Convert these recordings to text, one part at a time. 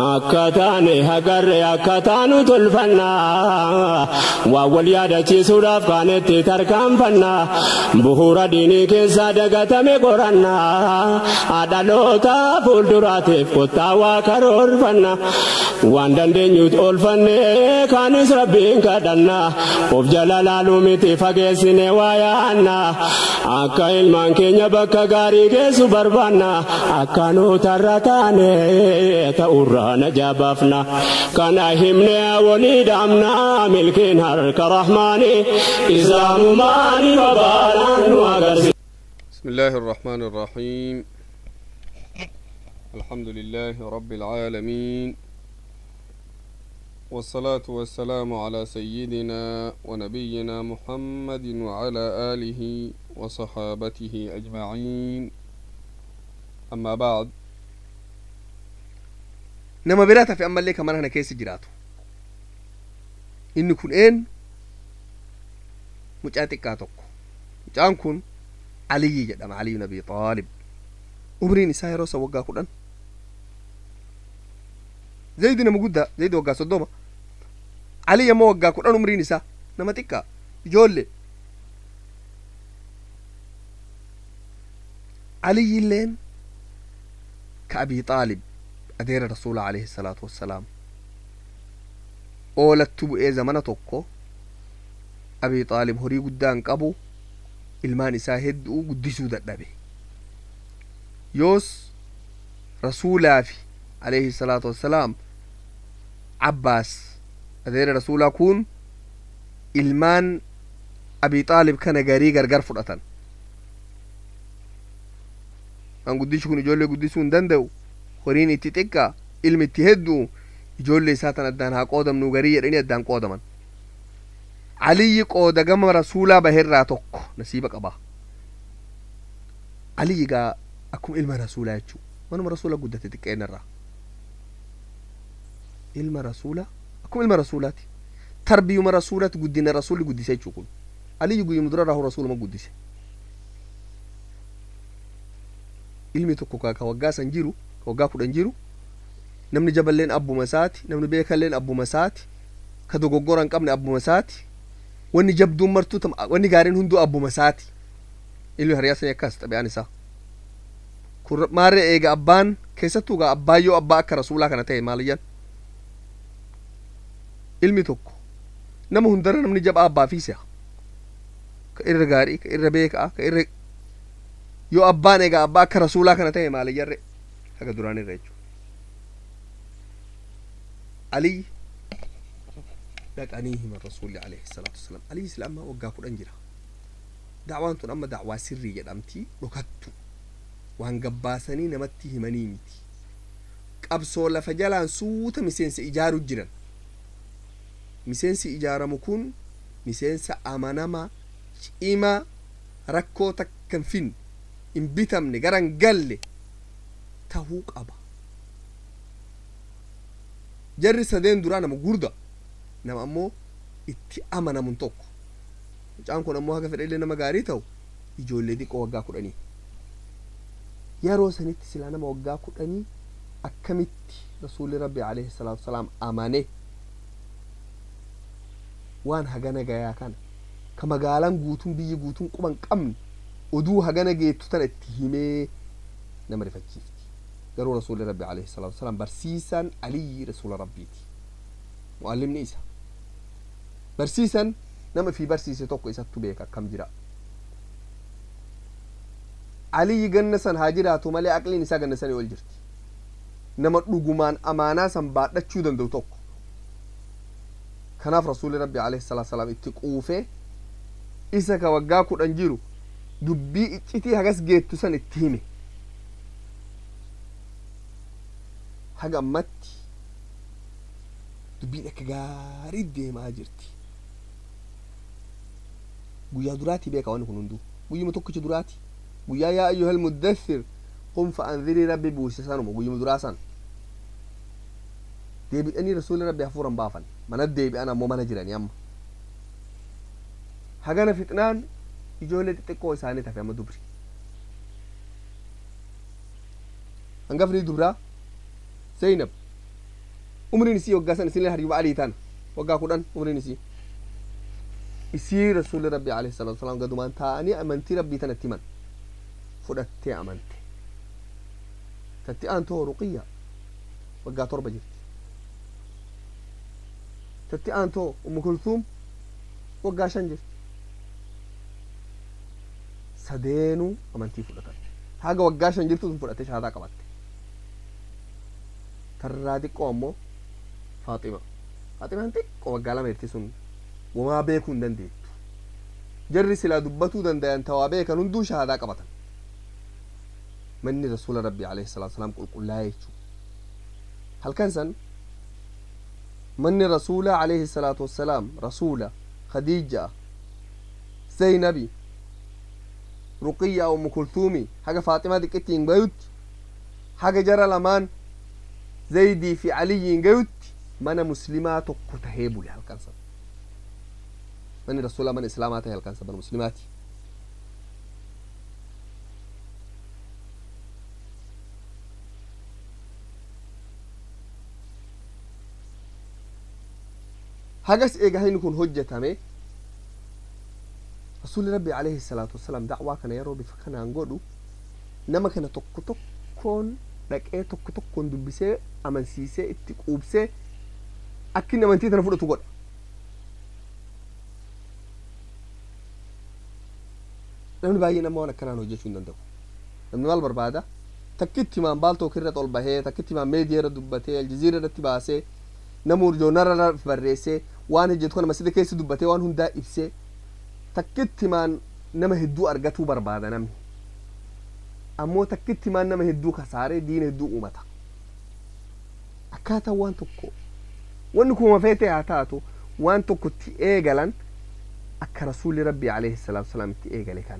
akkataane hagarre akkataanu tolfannaa waa wal yaadachiisuudhaaf kaanetti tarkaanfannaa bu'uura diinii keessaa dagatame qorannaa dhaloota fuulduraatiif kottaa waa karoorfannaa waan dandeenyuut oolfannee kaanis rabbiin kadhannaa of jala laaluu miti fageessine waa yaannaa akka ilmaan keenya bakka gaarii geessu barbaannaa akkaanootarra taane ta'urra نجابفنا كان همنا وليدامنا ملكين هرك رحماني إزام ماني وبالان وغرسي. بسم الله الرحمن الرحيم. الحمد لله رب العالمين والصلاة والسلام على سيدنا ونبينا محمد وعلى آله وصحابته أجمعين. أما بعد، نما براتا في أمال ليك أمان هنا كيس جراتو إنو كن إن مجاتك كاتوك مجان كن علي جدام علي نبي طالب أمري نساء روسا وقا قرآن زيد نما قد زيد وقا صدوما علي يما وقا قرآن أمري نساء نما تكا جولي علي اللين كأبي طالب أدير رسول عليه الصلاة والسلام أولت تبو زمانة توكو أبي طالب هوري قدان قبو ilmaan isaa hedduu guddisuu dadhabe yoos rasuulaa fi alayhi salaatu wassalaam Abbaas adeera rasuulaa kun ilmaan Abi Xaalib kana garii gargar fudhatan an guddishu kun ijoollee guddisuu hin danda'u horiin itti xiqqaa ilmi itti hedduu ijoollee isaa tan addaan haa qoodamnu garii jedhanii addaan qoodaman علي قود جم رسولا بهرة توك نسيبك أبا علي جا أكون إلما رسولا يجو وأنا رسولا قد تتكين الرا إلما رسولا أكون إلما رسولاتي تربي يوم رسولات قدنا رسول قد يسيجون علي يقول يمدرره رسول ما قد يسي إلمي توكوكا كوجاس انجيرو كوجا كود انجيرو نمني جبل لين أبو مساتي نمني بيكل لين أبو مساتي كدو جوجوران كمن أبو مساتي واني جبدو مرتو تم واني قارين هندو أبو مساتي إلو هرياسة يكاس تبعاني سا كور ماري إيجا أبان كيستو غا أبايو أباك رسولا كانتين ماليا إلمي توكو نمو هندر نمني جب أبا فيسيا كإر غاري كإر بيكا كإر يو أبان إيجا أباك رسولا كانتين ماليا ري هكا دوراني ريجو علي لقانيه من الرسول عليه الصلاة والسلام عليه السلام وقاكو أنجرا دعوانتون أما دعوة سرية أمتي ركتو وان قباساني نمتي همانيمتي قبسو لفجالان سوتا مسينس إجارو جران مسينس إجارة مكون مسينس أمانما إما ركو تكنفين إن بيتمني غران قل تهوك أبا جري سدين درانا مقوردة nama ammoo itti amanamun tokko mucaan kun ammoo haga fedhe nama gaarii ta'u ijoollee xiqqoo waggaa 10 yeroo sanitti silaa nama waggaa 10 akkamitti rasuulli rabbi alayhi salaatu wasalaam amane waan hagana gayaa kana ka magaalaan guutuun biyyi guutuun quban qabni oduu hagana geettu tan itti himee nama rifachiifti garuu rasuulli rabbi alayhi salaatu wasalaam barsiisaan aliyyi rasuula rabbiiti muallimni isa برسيسن نما في برسيسة توكو إساتو بيكا كم جرا علي جنسن هاجراتو مالي أقلي نسا جنسن والجرت نما رجومان أمانة سنبات تشودن دو توكو كناف رسول ربي عليه الصلاة والسلام اتقوفه إسا كوجاكو أنجيرو دبي اتي هجس جيت تسن التهمه حاجة متي دبي لك جاريد دي ما جرتي بويا دراتي بيك وانو كنندو بويا متوكش دراتي بويا يا أيها المدثر قم فأنذري ربي بوسسانو بويا دراسان ديبي أني رسول ربي حفورا بافن من ديبي أنا مو منجران ياما هاغانا فتنان يجولي تتكو إساني تفي أما دبري هنغفني دبرا زينب عمري نسي وقاسن سنين هريب علي تان وقا كودان عمري نسي يصير رسول ربي عليه الصلاة والسلام قد ما انتاني أمنتي ربي تنتمن فدتي أمنتي تتي أنتو رقية وقا تربة جرت تتي أنتو أم كلثوم وقا شنجر سدينو أمنتي فدتن حاجة وقا شنجرتو فدتش هذا قبت ترادك أمو فاطمة أنت وقا لما يرتسون وما بيكون دندي جري سلا دبتو دندي أنت وابيك نندو شهادة قبطا مني رسول ربي عليه الصلاة والسلام قل لا يجو هل كان سن مني رسول عليه الصلاة والسلام رسول خديجة زينبي رقية أو أم كلثومي حاجة فاطمة دكتين بيوت حاجة جرى لمان زيدي في علي بيوت من مسلمات كتهيبو لي هل كان سن من رسول من إسلاماته هل كان سن مسلماتي هاجس إيجاهين يكون هجة تامي رسول ربي عليه الصلاة والسلام دعوة كان يرو بفكنا عنقودو نما كان تكون لك إيه تكون دبسة أمن سيسة اتقوبسة أكيد من تيجي نفرط تقول نحن باينا ما نكنا نوجه شو ندندو نحن مال بربادة تكتي ما بالتو كرة طول بهه تكتي ما ميديا ردبته الجزيرة رتباسه نمور جونر بريسه وان جدكون مسجد كيس دبته وان هندا إبسه تكتي ما نما هدو أرجعتو بربادة نمي أمو تكتي ما نما هدو خسارة دين هدو أمتا أكاتا وان تكو وانكو ما فيته عتاتو وان تكو تيجالن أك رسول ربي عليه الصلاة والسلام تيجالي كان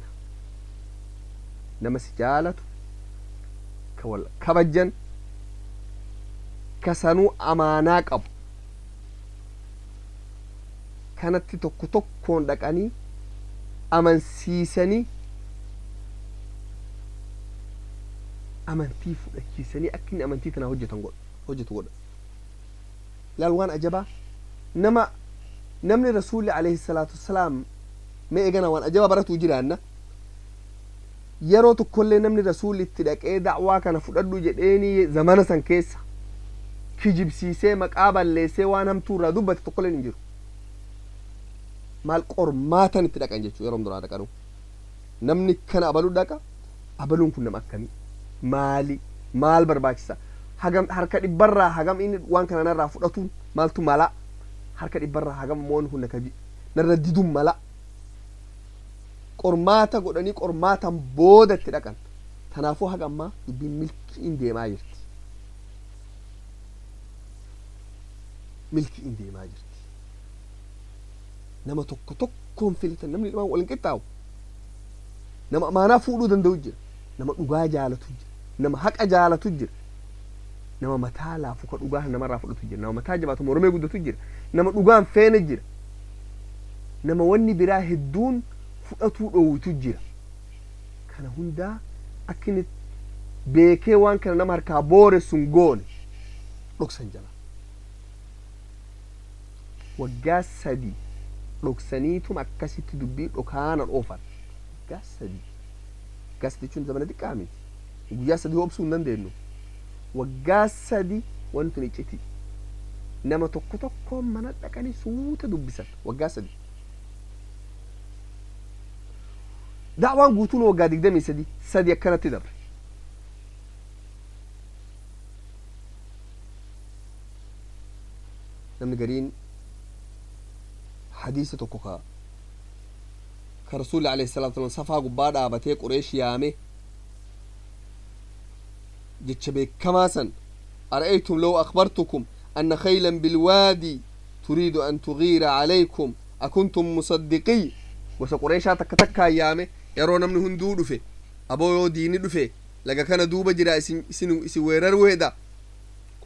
نما سجالته كول كبجن كسنو أماناك أب كانت تكون دكاني أمن سيسني أمن تيفو سيسني أكين أمن تيتنا هجة تقول لا الوان أجابة نما نمني رسول عليه الصلاة والسلام ما إجانا وان أجابة براتو جيرانا يرو تكل نمني رسول التدك إيه دعوة كان فردو جديني زمان سنكيسا كجيب سيسي مقابل ليسي وانهم تورا دوبة تقل ننجرو مال قرماتا نتدك أنجيشو يروم درادا كانو نمني كان أبلو داكا أبلون كنا مكامي مالي مال برباكسا هجم حركة برا هجم إن وان كان نرى فردو مالتو مالا حركة برا هجم مون كنا كبي نرى ديدوم مالا قرماتا قدني قرماتا بودة تدكان تنافو هجم ما يبين ملك إندي ما يرتي ملك إندي ما جرت نما تكون فيلتن نمني ما ولن كتاو نما ما نافودو دندوجر نما دوغا جالا تجر نما حق جالا تجر نما متا لا فوك دوغا نما رافودو تجر نما متا جباتو مرمي غدو تجر نما دوغا فين جر نما وني برا هدون فدتو دو تجر كان هوندا اكنت بيكي وان كان نما هركا بور سونغول دوكسن جلا وجسدي لوكسانيتو مكاسيت دبي لوكان الأوفر جسدي شون زمان دي كامل وجسدي هو بسون نندينو وجسدي وانتو نيجتي نما تكو منا دكاني سوتا دبسات وجسدي دعوان قوتون وقادك دمي سدي كانت تدبر نمني قرين حديثة توكوكا كرسول عليه الصلاة والسلام صفا قبادة أبتي قريش يامي جتشبه كماسا أرأيتم لو أخبرتكم أن خيلا بالوادي تريد أن تغير عليكم أكنتم مصدقي وسقريشا تكتكا يامي يرون من هندو دفه أبو ديني دفه لقا كان دوبا جرا إسي ويرر ويدا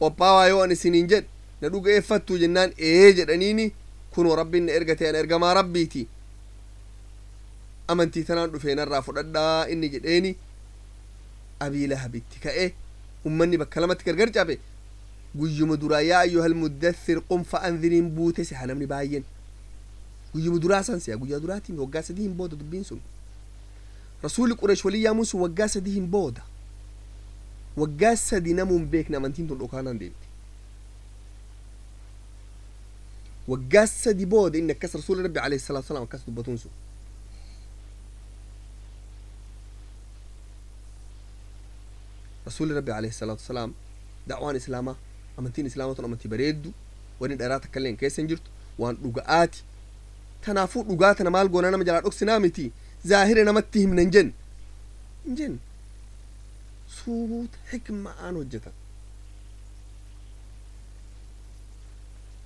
قباوا يوان سننجد ندوغ إفتو جنان إيجد أنيني كنو ربي إرغتين إرغما ربيتي أمنتي تنان دفين الرافو ردا إني جديني أبي لهب اتكاء أمني بكلمتك الغرجة بي guyyuma duraa yaa ayyuhal muddathir qum fa'anziriin buute siha namni baay'een guyyuma duraa san si'a guyyaa duraatiin waggaa sadii hin booda dubbiin sun rasuulli qureesh walii yaamuun sun waggaa sadii hin booda waggaa sadii namuun beekne amantiin tun dhokaanaan deemti waggaa sadii booda inni akkas rasuulli rabbi alayhi salaatu wasalaam akkas dubbatuun sun rasuulli rabbi alayhi salaatu wasalaam da'waan islaamaa amantiin islaamaa tun amantii bareeddu wani dharaa takka illee keessa hin jirtu waan dhuga'aati tanaafuu dhugaa tana maal goona nama jalaa dhoksinaa miti zaahira namatti himna hin jenne suuta hikma'aan hojjetan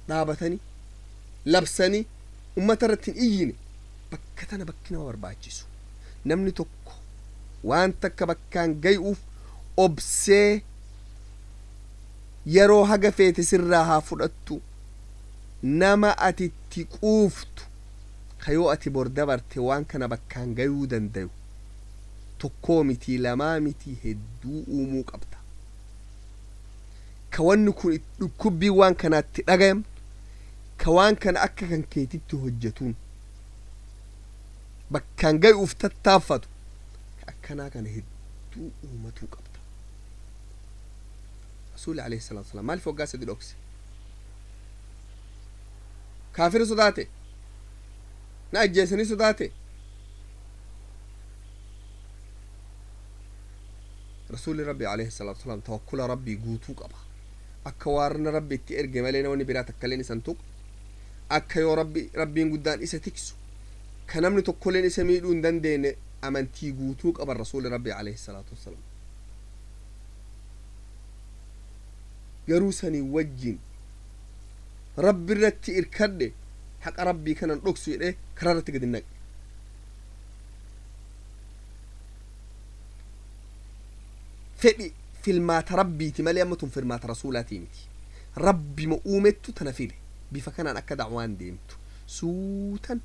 dhaabatanii labsanii ummata irratti hin iyyine bakka tana bakki nama barbaachisu namni tokko waan takka bakkaan gay'uuf obsee yeroo haga feete sirraa haa fudhattu nama ati itti quuftu kayoo ati bor dabarte waan kana bakkaan gayuu dandayu tokkoo mitii lamaa mitii hedduu uumuu qabda ka wanni kun dhukkubbii waan kanaatti dhagayamtu ka waan kana akka kan keetitti hojjetuun bakkaan gayuuf tattaaffatu ka akkanaa kana hedduu uumatuu qabda rasuuli alayhi salaatu wasalaam maaliif waggaa sadi dhokse kaafira sodaate na ajjeesanii sodaate rasuuli rabbi alayhi salaatu wasalaam tawakkula rabbii guutuu qaba akka waarna rabbi itti erge malee namni biraa takkaleen isan tuqu akka yoo rabbiin guddaan isa tiksu ka namni tokkoleen isa miidhuu hin dandeenye amantii guutuu qaban rasuuli rabbi alayhi salaatu wasalaam garuu sanii wajjin rabbi irratti irkadhe haqa rabbii kanan dhoksu jedhe karaa irratti gadi naqe fedhi filmaata rabbiiti malee amma tun filmaata rasuulaatii miti rabbi ma uumettu tana fide bifa kanaan akka da'waan deemtu suutan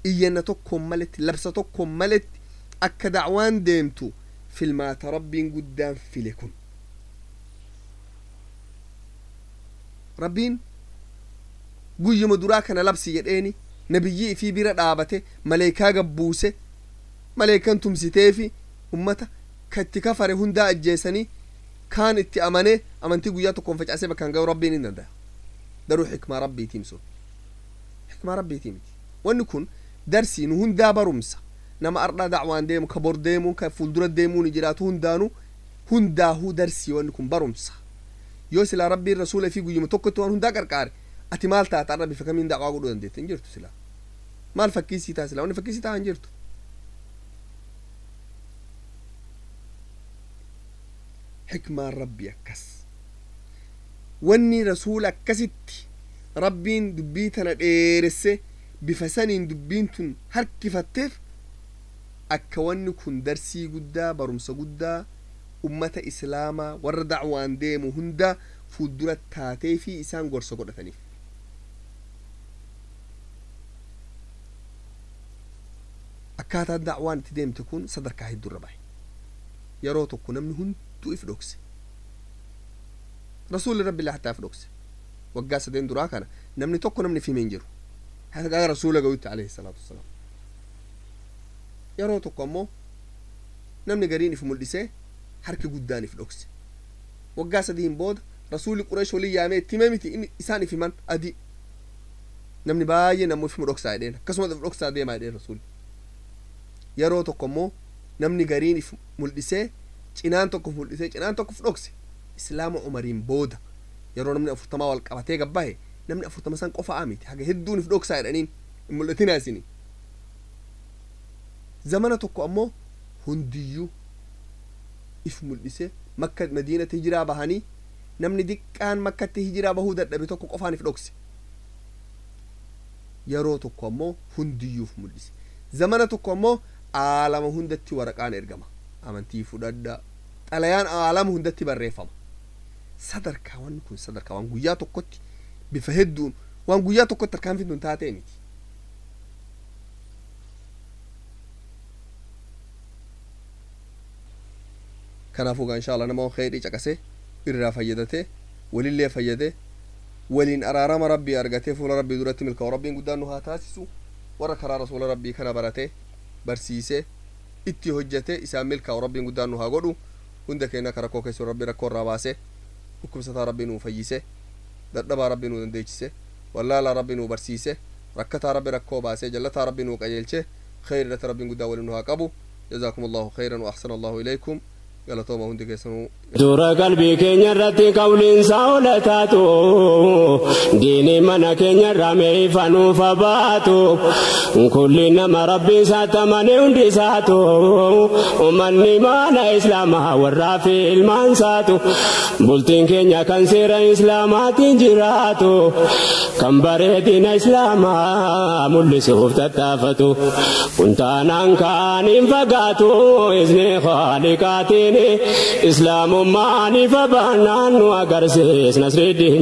iyyanna tokkoon maletti labsa tokkoon maletti akka da'waan deemtu filmaata rabbiin guddaan file kun rabbiin guyyuma duraa kana labsi jedheeni nabiyyii fi bira dhaabate maleekaa gabbuuse maleekan tumsiteefi ummata katti kafare hundaa ajjeesanii kaan itti amane amantii guyyaa tokkoon facaasee bakkaan ga'u rabbiin hin danda'a daruu xikmaa rabbiitiin sun xikmaa rabbiitii miti wanni kun darsii nu hundaa barumsa nama ardhaa da'waan deemu ka bor deemuun ka fuuldura deemuun jiraatu hundaahuu darsii wanni kun barumsa yoo silaa rabbiin rasuula fi guyyuma tokkotti waan hundaa qarqaare ati maal taata arra bifa kamiin da'waa godhuu dandeette hin jirtu silaa maal fakkiisii taa silaa wanni fakkiisii taa hin jirtu xikmaan rabbi akkas wanni rasuula akkasitti rabbiin dubbii tana dheeresse bifa saniin dubbiin tun harkifatteef akka wanni kun darsii guddaa barumsa guddaa ummata islaamaa warra da'waan deemu hundaa fuuldura taatee fi isaan gorsa godhataniif akkaataan da'waan itti deemte kun sadarkaa hedduurra bahe yeroo tokko namni hunduu if dhokse rasuulli rabbi hattaa if dhokse waggaa sadeen duraa kana namni tokko namni fi hin jiru haga rasuula ga'utti alayhi salaatu wassalaam yeroo tokko ammoo namni gariin if mul'isee harki guddaan if dhokse waggaa sadiin booda rasuulli qureesh walii yaamee itti hime miti inni isaan if himan adii namni baay'ee namuu if dhoksaa jedheen akkasuma if dhoksaa deemaa jedheen rasuulli yeroo tokko ammoo namni gariin if mul'isee cinaan tokko mul'isee cinaan tokko if dhokse islaama umariin booda yeroo namni 40 wal qabatee gabbahe namni 40 san qofaa miti haga hedduun if dhoksaa jedhaniin hin mul'atinaa isini zamana tokko ammoo hundiyyuu if mul'ise makka madiinatti hijiraa bahanii namni diqqaan makkatti hijiraa bahuu dadhabe tokko qofaan if dhokse yeroo tokko ammoo hundiyyuuf mul'ise zamana tokko ammoo aalama hundatti waraqaan ergama amantii fudhadha xalayaan aalama hundatti barreeffama sadarkaa wanni kun sadarkaa waan guyyaa tokkotti bifa hedduun waan guyyaa tokkotti harkaan fidduun taatee miti kanaafuu insha Allah nama khayrii caqasee irraa fayyadate ولله فيده ولين أرارم ربي أرجته فول ربي درت ملك وربي قدانه هاتاسسو وركر رسول ربي كان برته برسيسه itti hojjate isaa milkaa rabbiin guddaan nu haa godhu hunda keenya akka rakkoo keessa rabbi rakkoo irraa baase dhukkubsataa rabbi nuu fayyise dadhabaa rabbi nuu dandeechise wallaalaa rabbi nuu barsiise rakkataa rabbi rakkoo baase jallataa rabbi nuu qajeelche khayrirratti rabbiin guddaa waliin nu haa qabu jazaakumullahu khayran wa ahsana allahu ilaykum galatooma hundi keessanuu dura qalbii keenya irratti qawliinsaa olataatu diinii mana keenya irraa meeyfanuuf abaatu kulli nama rabbii isaatti amane hundi isaatu ummanni mana islaamaa warraa fi ilmaan isaatu bultiin keenya kan seera islaamaatiin jiraatu kan bareedina islaamaa mul'isuuf tattaafatu kun taanaan kaaniin fagaatu izni khaliqaatiin إسلام ما نفبنا نوغرسيس نصر الدين